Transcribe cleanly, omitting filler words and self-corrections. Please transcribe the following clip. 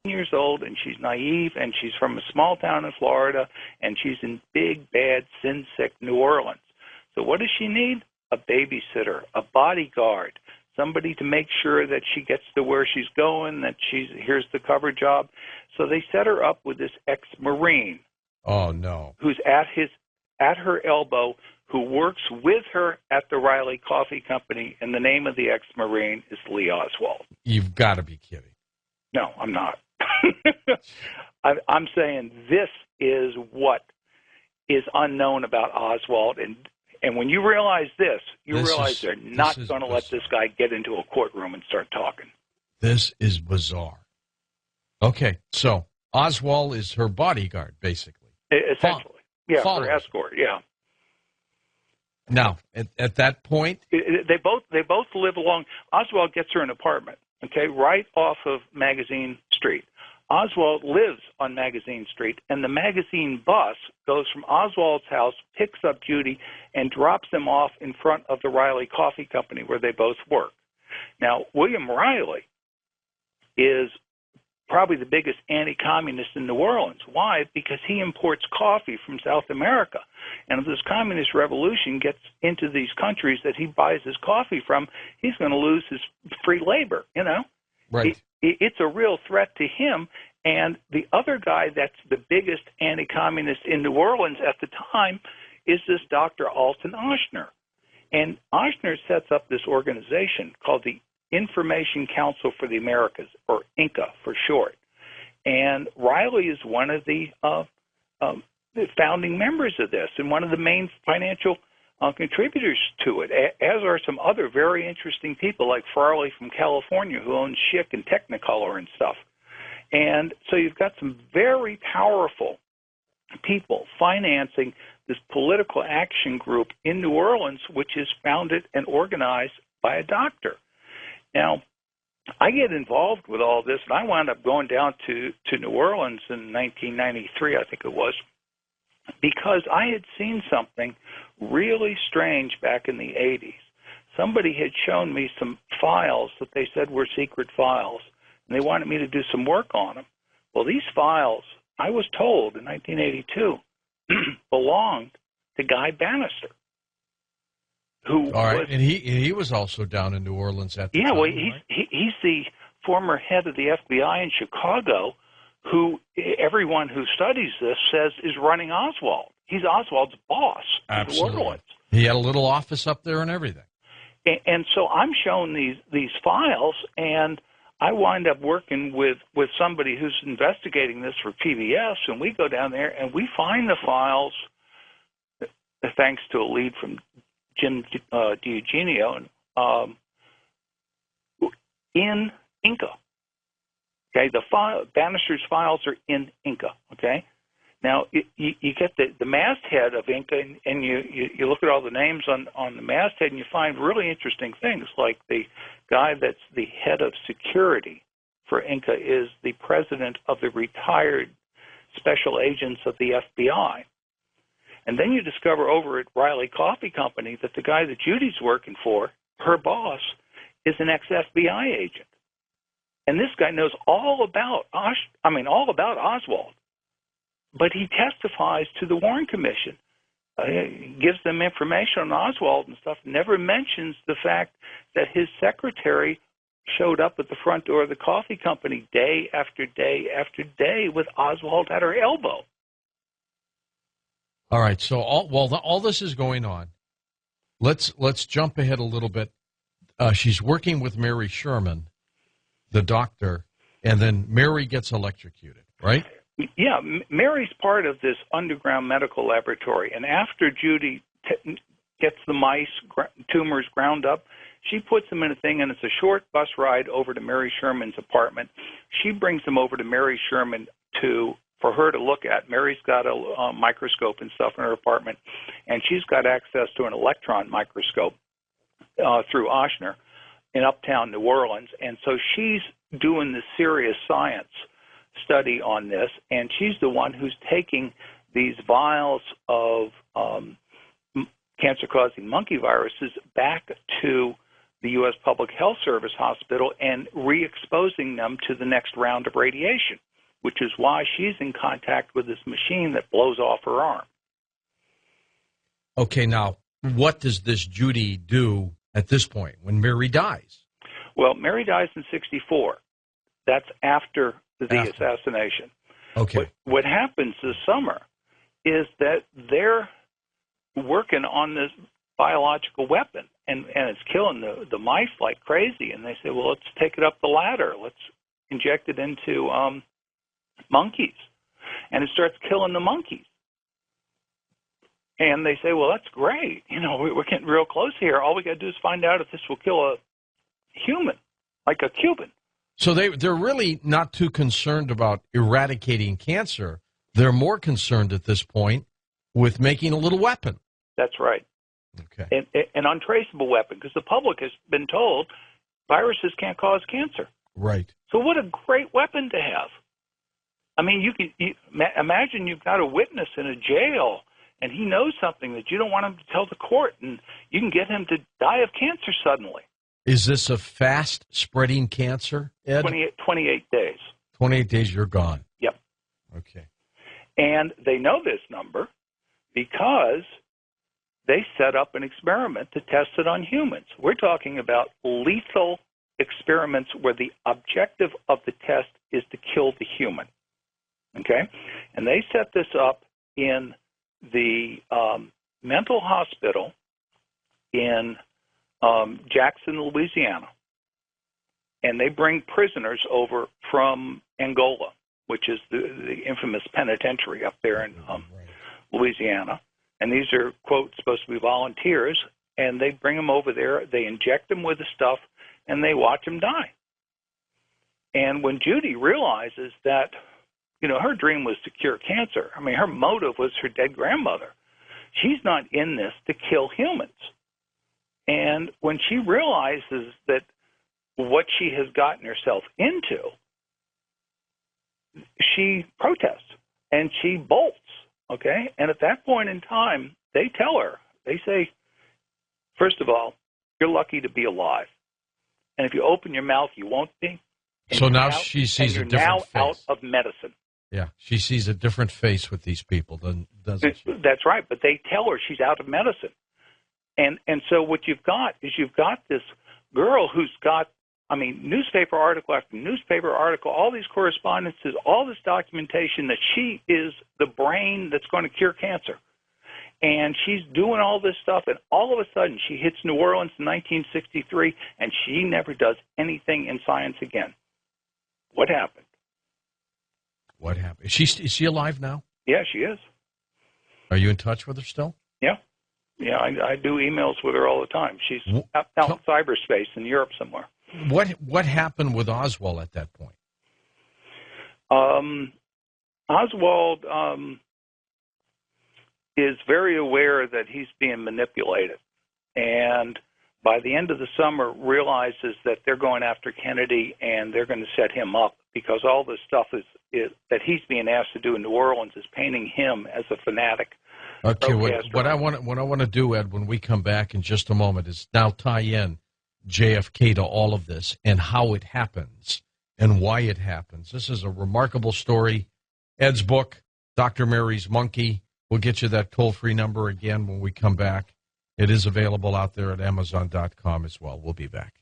years old, and she's naive, and she's from a small town in Florida, and she's in big, bad, sin-sick New Orleans. So what does she need? A babysitter, a bodyguard, somebody to make sure that she gets to where she's going, that here's the cover job. So they set her up with this ex-Marine. Oh, no. Who's at her elbow, who works with her at the Riley Coffee Company, and the name of the ex-Marine is Lee Oswald. You've got to be kidding. No, I'm not. I'm saying this is what is unknown about Oswald, and when you realize this, realize they're not going to let this guy get into a courtroom and start talking. This is bizarre. Okay, so Oswald is her bodyguard, basically. Essentially. Yeah, her escort, yeah. Now, at that point? They both live along. Oswald gets her an apartment, okay, right off of Magazine Street. Oswald lives on Magazine Street, and the Magazine bus goes from Oswald's house, picks up Judy, and drops them off in front of the Riley Coffee Company where they both work. Now, William Riley is probably the biggest anti-communist in New Orleans. Why? Because he imports coffee from South America. And if this communist revolution gets into these countries that he buys his coffee from, he's going to lose his free labor, you know? Right. It's a real threat to him. And the other guy that's the biggest anti-communist in New Orleans at the time is this Dr. Alton Ochsner. And Ochsner sets up this organization called the Information Council for the Americas, or INCA for short. And Riley is one of the founding members of this and one of the main financial contributors to it, as are some other very interesting people like Farley from California, who owns Schick and Technicolor and stuff. And so you've got some very powerful people financing this political action group in New Orleans, which is founded and organized by a doctor. Now, I get involved with all this, and I wound up going down to New Orleans in 1993, I think it was, because I had seen something really strange back in the 80s. Somebody had shown me some files that they said were secret files, and they wanted me to do some work on them. Well, these files, I was told in 1982, belonged to Guy Bannister. Who All right, was, and he was also down in New Orleans at the time. Yeah, well, right? he's the former head of the FBI in Chicago, who everyone who studies this says is running Oswald. He's Oswald's boss in New Orleans. He had a little office up there and everything. And so I'm shown these files, and I wind up working with somebody who's investigating this for PBS, and we go down there and we find the files, thanks to a lead from Jim DiEugenio, in Inca. Okay, Bannister's files are in Inca. Okay, now you get the masthead of Inca, and you look at all the names on the masthead, and you find really interesting things, like the guy that's the head of security for Inca is the president of the retired special agents of the FBI. And then you discover over at Riley Coffee Company that the guy that Judy's working for, her boss, is an ex-FBI agent. And this guy knows all about Oswald. But he testifies to the Warren Commission, gives them information on Oswald and stuff, never mentions the fact that his secretary showed up at the front door of the coffee company day after day after day with Oswald at her elbow. All right, so all this is going on. Let's jump ahead a little bit. She's working with Mary Sherman, the doctor, and then Mary gets electrocuted, right? Yeah, Mary's part of this underground medical laboratory, and after Judy gets the mice tumors ground up, she puts them in a thing, and it's a short bus ride over to Mary Sherman's apartment. She brings them over to Mary Sherman for her to look at. Mary's got a microscope and stuff in her apartment, and she's got access to an electron microscope through Ochsner in uptown New Orleans. And so she's doing the serious science study on this, and she's the one who's taking these vials of cancer-causing monkey viruses back to the U.S. Public Health Service hospital and re-exposing them to the next round of radiation, which is why she's in contact with this machine that blows off her arm. Okay, now, what does this Judy do at this point when Mary dies? Well, Mary dies in 1964. That's after the assassination. Okay. What happens this summer is that they're working on this biological weapon, and it's killing the mice like crazy. And they say, well, let's take it up the ladder. Let's inject it into monkeys. And it starts killing the monkeys. And they say, well, that's great. You know, we're getting real close here. All we got to do is find out if this will kill a human, like a Cuban. So they're really not too concerned about eradicating cancer. They're more concerned at this point with making a little weapon. That's right. Okay. An untraceable weapon, because the public has been told viruses can't cause cancer. Right. So what a great weapon to have. I mean, you imagine you've got a witness in a jail, and he knows something that you don't want him to tell the court, and you can get him to die of cancer suddenly. Is this a fast-spreading cancer, Ed? 28 days. 28 days, you're gone. Yep. Okay. And they know this number because they set up an experiment to test it on humans. We're talking about lethal experiments where the objective of the test is to kill the human. Okay? And they set this up in the mental hospital in Jackson, Louisiana. And they bring prisoners over from Angola, which is the infamous penitentiary up there in Louisiana. And these are, quote, supposed to be volunteers. And they bring them over there. They inject them with the stuff, and they watch them die. And when Judy realizes that, you know, her dream was to cure cancer. I mean, her motive was her dead grandmother. She's not in this to kill humans. And when she realizes that what she has gotten herself into, she protests and she bolts, okay? And at that point in time, they tell her, they say, first of all, you're lucky to be alive. And if you open your mouth, you won't be. So now she sees a different face. You're now out of medicine. Yeah, she sees a different face with these people, doesn't she? That's right, but they tell her she's out of medicine. And so what you've got is you've got this girl who's got, I mean, newspaper article after newspaper article, all these correspondences, all this documentation that she is the brain that's going to cure cancer. And she's doing all this stuff, and all of a sudden she hits New Orleans in 1963, and she never does anything in science again. What happened? What happened? Is she alive now? Yeah, she is. Are you in touch with her still? Yeah. Yeah, I do emails with her all the time. She's out in cyberspace in Europe somewhere. What happened with Oswald at that point? Oswald is very aware that he's being manipulated, and by the end of the summer realizes that they're going after Kennedy and they're going to set him up because all this stuff is that he's being asked to do in New Orleans is painting him as a fanatic. Okay, what I want to do, Ed, when we come back in just a moment is now tie in JFK to all of this and how it happens and why it happens. This is a remarkable story. Ed's book, Dr. Mary's Monkey. We'll get you that toll-free number again when we come back. It is available out there at Amazon.com as well. We'll be back.